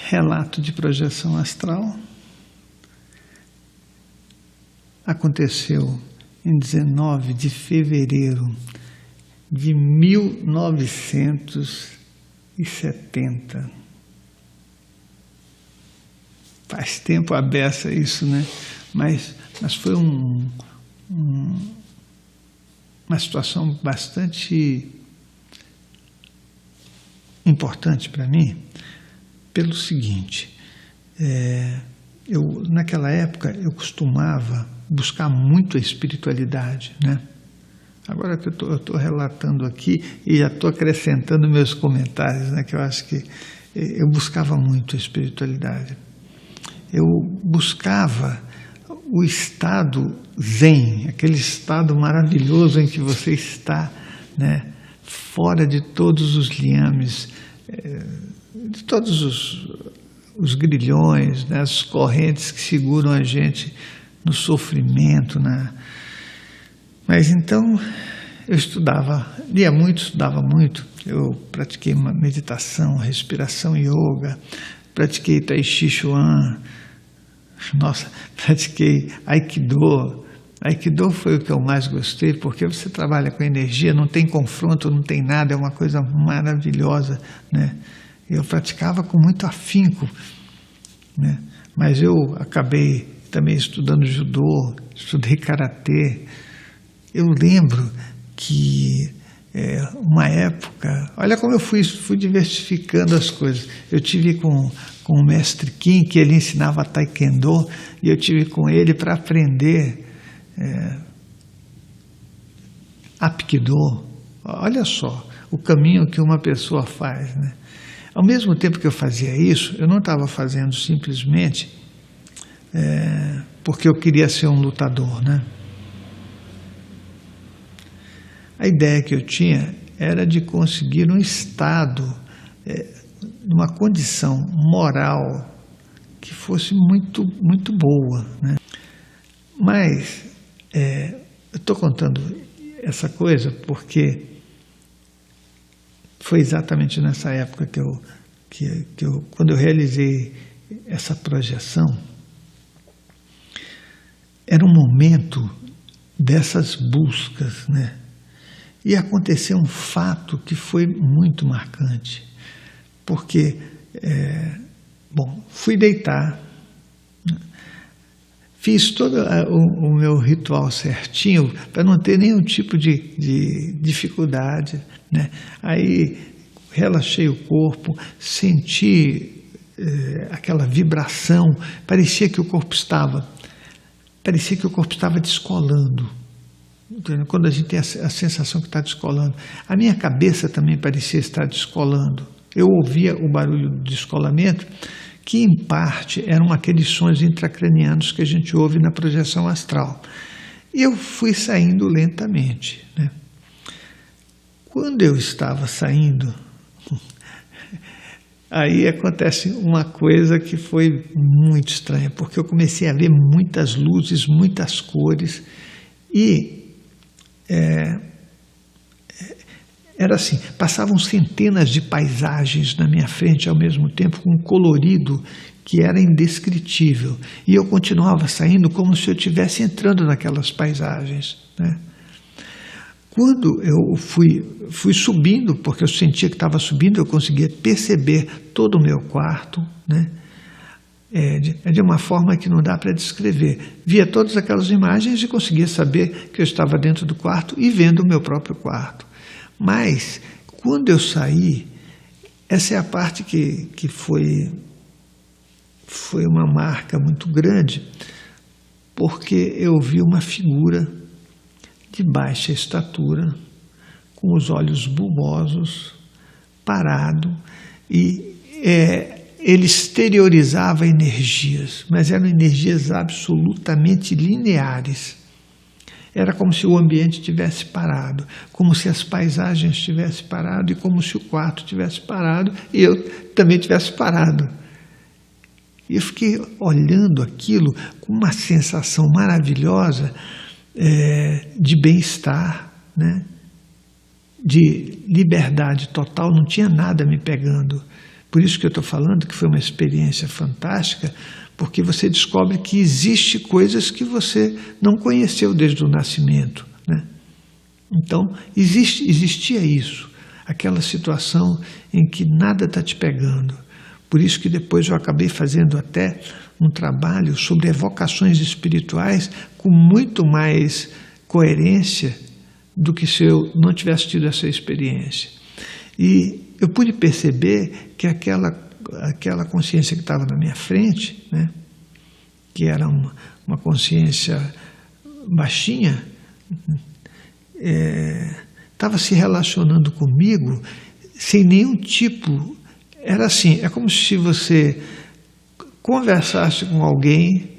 relato de projeção astral. Aconteceu em 19 de fevereiro de 1970. Faz tempo a beça isso, né? Mas foi uma situação bastante importante para mim, pelo seguinte, naquela época eu costumava buscar muito a espiritualidade, né? Agora que eu estou relatando aqui e já estou acrescentando meus comentários, né, que eu acho que eu buscava muito a espiritualidade. Eu buscava o estado zen, aquele estado maravilhoso em que você está, né, fora de todos os liames, de todos os grilhões, né, as correntes que seguram a gente no sofrimento, né? Mas então eu lia muito, estudava muito. Eu pratiquei uma meditação, respiração yoga, pratiquei Tai Chi Chuan, pratiquei Aikido. Aikido foi o que eu mais gostei, porque você trabalha com energia, não tem confronto, não tem nada, é uma coisa maravilhosa, né? Eu praticava com muito afinco, né? Mas eu acabei também estudando judô, estudei karatê. Eu lembro que uma época, olha como eu fui diversificando as coisas. Eu tive com o mestre Kim, que ele ensinava taekwondo, e eu tive com ele para aprender Apkido. Olha só o caminho que uma pessoa faz, né? Ao mesmo tempo que eu fazia isso, eu não estava fazendo simplesmente porque eu queria ser um lutador, né? A ideia que eu tinha era de conseguir um estado, uma condição moral que fosse muito, muito boa, né? Mas eu estou contando essa coisa porque foi exatamente nessa época quando eu realizei essa projeção, era um momento dessas buscas, né? E aconteceu um fato que foi muito marcante, porque, fui deitar, fiz todo o meu ritual certinho, para não ter nenhum tipo de dificuldade, né? Aí relaxei o corpo, senti aquela vibração, parecia que o corpo estava descolando. Quando a gente tem a sensação que está descolando. A minha cabeça também parecia estar descolando. Eu ouvia o barulho do descolamento, que em parte eram aqueles sons intracranianos que a gente ouve na projeção astral. E eu fui saindo lentamente, né? Quando eu estava saindo, aí acontece uma coisa que foi muito estranha, porque eu comecei a ver muitas luzes, muitas cores, e era assim, passavam centenas de paisagens na minha frente ao mesmo tempo, com um colorido que era indescritível, e eu continuava saindo como se eu estivesse entrando naquelas paisagens, né? Quando eu fui subindo, porque eu sentia que estava subindo, eu conseguia perceber todo o meu quarto, né? De uma forma que não dá para descrever. Via todas aquelas imagens e conseguia saber que eu estava dentro do quarto e vendo o meu próprio quarto. Mas, quando eu saí, essa é a parte que foi uma marca muito grande, porque eu vi uma figura de baixa estatura, com os olhos bulbosos, parado, e ele exteriorizava energias, mas eram energias absolutamente lineares. Era como se o ambiente tivesse parado, como se as paisagens tivessem parado, e como se o quarto tivesse parado, e eu também tivesse parado. E eu fiquei olhando aquilo com uma sensação maravilhosa de bem-estar, né? De liberdade total, não tinha nada me pegando. Por isso que eu estou falando que foi uma experiência fantástica, porque você descobre que existe coisas que você não conheceu desde o nascimento, né? Então, existia isso, aquela situação em que nada está te pegando. Por isso que depois eu acabei fazendo até um trabalho sobre evocações espirituais com muito mais coerência do que se eu não tivesse tido essa experiência. E eu pude perceber que aquela consciência que estava na minha frente, né, que era uma consciência baixinha, estava se relacionando comigo sem nenhum tipo. Era assim, é como se você conversasse com alguém,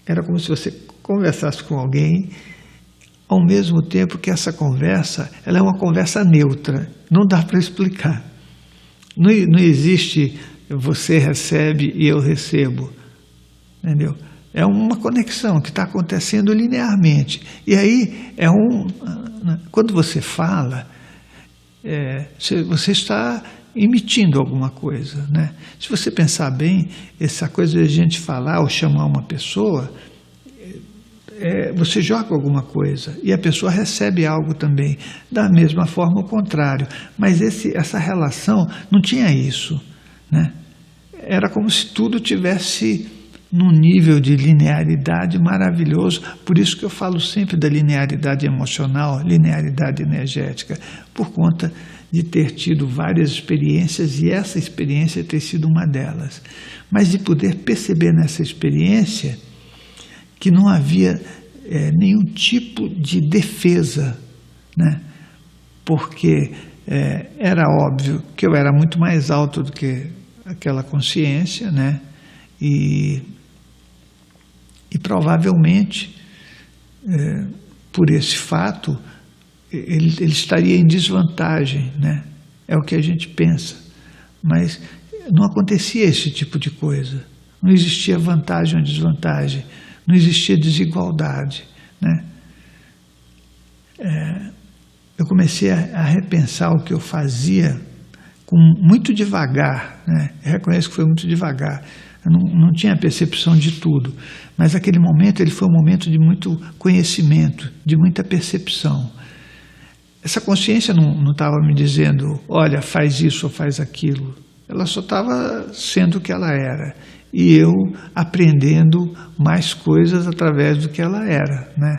era como se você conversasse com alguém, ao mesmo tempo que essa conversa, ela é uma conversa neutra, não dá para explicar. Não existe você recebe e eu recebo, entendeu? É uma conexão que está acontecendo linearmente. E aí, quando você fala, você está emitindo alguma coisa, né? Se você pensar bem, essa coisa de a gente falar ou chamar uma pessoa, você joga alguma coisa e a pessoa recebe algo também. Da mesma forma, o contrário. Mas essa relação não tinha isso, né? Era como se tudo tivesse num nível de linearidade maravilhoso. Por isso que eu falo sempre da linearidade emocional, linearidade energética, por conta de ter tido várias experiências e essa experiência ter sido uma delas. Mas de poder perceber nessa experiência que não havia nenhum tipo de defesa, né? Porque era óbvio que eu era muito mais alto do que aquela consciência, né? E provavelmente, por esse fato, ele estaria em desvantagem, né? É o que a gente pensa. Mas não acontecia esse tipo de coisa. Não existia vantagem ou desvantagem. Não existia desigualdade, né? Eu comecei a repensar o que eu fazia muito devagar, né? Eu reconheço que foi muito devagar. Eu não tinha percepção de tudo, mas aquele momento ele foi um momento de muito conhecimento, de muita percepção. Essa consciência não estava me dizendo, olha, faz isso ou faz aquilo. Ela só estava sendo o que ela era. E eu aprendendo mais coisas através do que ela era, né?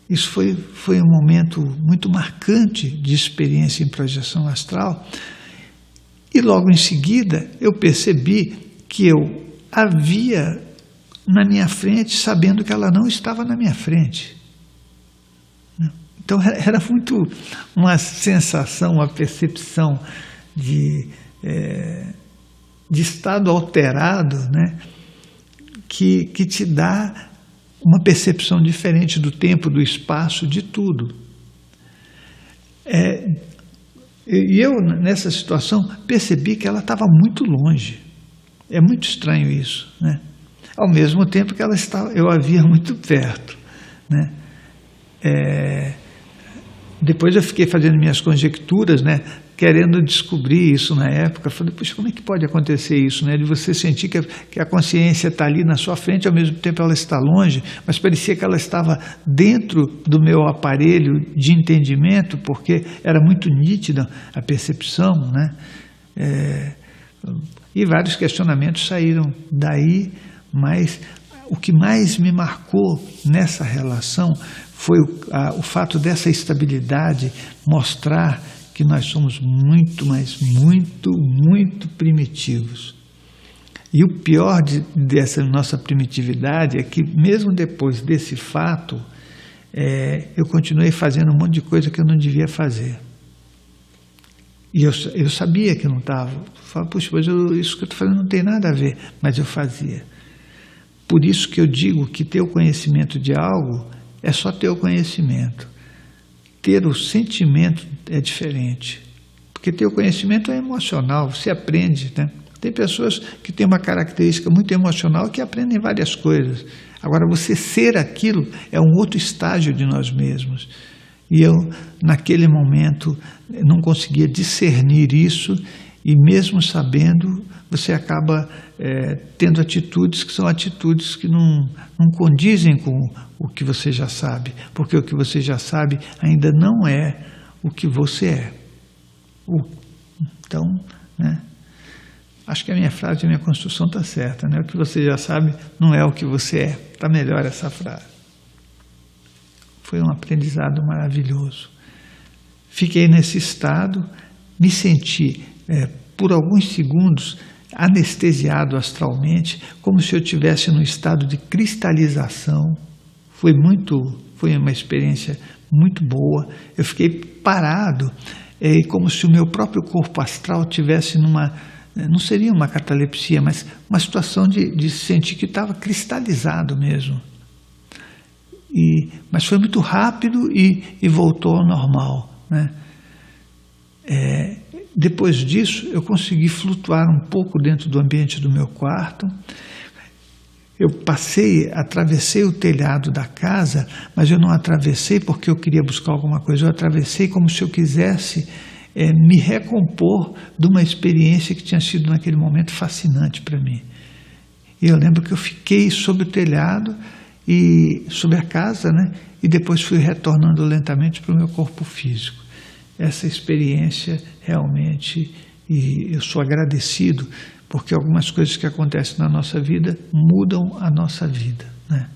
Isso foi um momento muito marcante de experiência em projeção astral. E logo em seguida eu percebi que eu a via na minha frente, sabendo que ela não estava na minha frente. Então era muito uma sensação, uma percepção de estado alterado, né? Que te dá uma percepção diferente do tempo, do espaço, de tudo. E eu, nessa situação, percebi que ela estava muito longe. É muito estranho isso, né? Ao mesmo tempo que eu a via muito perto, né? Depois eu fiquei fazendo minhas conjecturas, né? Querendo descobrir isso na época. Falei, puxa, como é que pode acontecer isso, né? De você sentir que a consciência está ali na sua frente, ao mesmo tempo ela está longe, mas parecia que ela estava dentro do meu aparelho de entendimento, porque era muito nítida a percepção, né? E vários questionamentos saíram daí, mas o que mais me marcou nessa relação foi o fato dessa estabilidade mostrar que nós somos muito, mas muito, muito primitivos. E o pior dessa nossa primitividade é que, mesmo depois desse fato, eu continuei fazendo um monte de coisa que eu não devia fazer. E eu sabia que não estava. Falei, puxa, mas isso que eu estou fazendo não tem nada a ver, mas eu fazia. Por isso que eu digo que ter o conhecimento de algo é só ter o conhecimento. Ter o sentimento é diferente. Porque ter o conhecimento é emocional, você aprende, né? Tem pessoas que têm uma característica muito emocional que aprendem várias coisas. Agora, você ser aquilo é um outro estágio de nós mesmos. E eu, naquele momento, não conseguia discernir isso E mesmo sabendo, você acaba tendo atitudes que são atitudes que não condizem com o que você já sabe, porque o que você já sabe ainda não é o que você é. Então, né, acho que a minha frase, a minha construção está certa, né? O que você já sabe não é o que você é. Está melhor essa frase. Foi um aprendizado maravilhoso. Fiquei nesse estado, me senti por alguns segundos anestesiado astralmente, como se eu estivesse num estado de cristalização. Foi uma experiência muito boa. Eu fiquei parado, como se o meu próprio corpo astral tivesse não seria uma catalepsia, mas uma situação de sentir que estava cristalizado mesmo. Mas foi muito rápido e voltou ao normal, né? Depois disso, eu consegui flutuar um pouco dentro do ambiente do meu quarto. Eu atravessei o telhado da casa, mas eu não atravessei porque eu queria buscar alguma coisa. Eu atravessei como se eu quisesse me recompor de uma experiência que tinha sido naquele momento fascinante para mim. E eu lembro que eu fiquei sobre o telhado e sobre a casa, né? E depois fui retornando lentamente para o meu corpo físico. Essa experiência realmente, e eu sou agradecido, porque algumas coisas que acontecem na nossa vida mudam a nossa vida, né?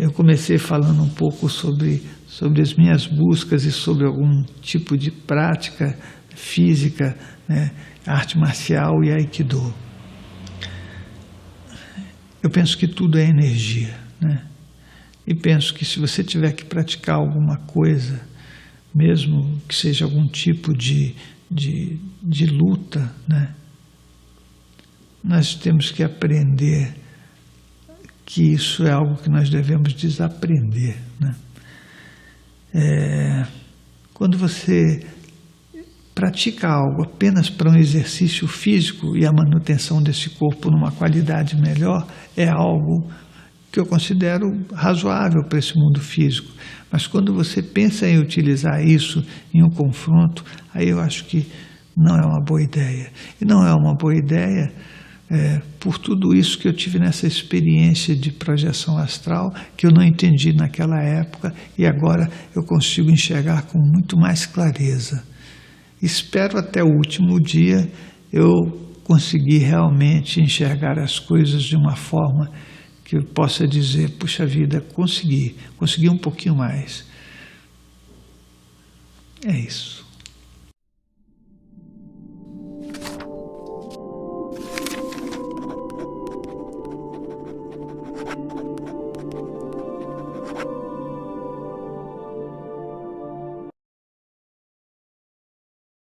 Eu comecei falando um pouco sobre as minhas buscas e sobre algum tipo de prática física, né? Arte marcial e Aikido. Eu penso que tudo é energia, né? E penso que se você tiver que praticar alguma coisa, mesmo que seja algum tipo de luta, né? Nós temos que aprender que isso é algo que nós devemos desaprender, né? Quando você pratica algo apenas para um exercício físico e a manutenção desse corpo numa qualidade melhor, é algo que eu considero razoável para esse mundo físico. Mas quando você pensa em utilizar isso em um confronto, aí eu acho que não é uma boa ideia. E não é uma boa ideia por tudo isso que eu tive nessa experiência de projeção astral, que eu não entendi naquela época e agora eu consigo enxergar com muito mais clareza. Espero até o último dia eu conseguir realmente enxergar as coisas de uma forma que eu possa dizer, puxa vida, consegui um pouquinho mais. É isso.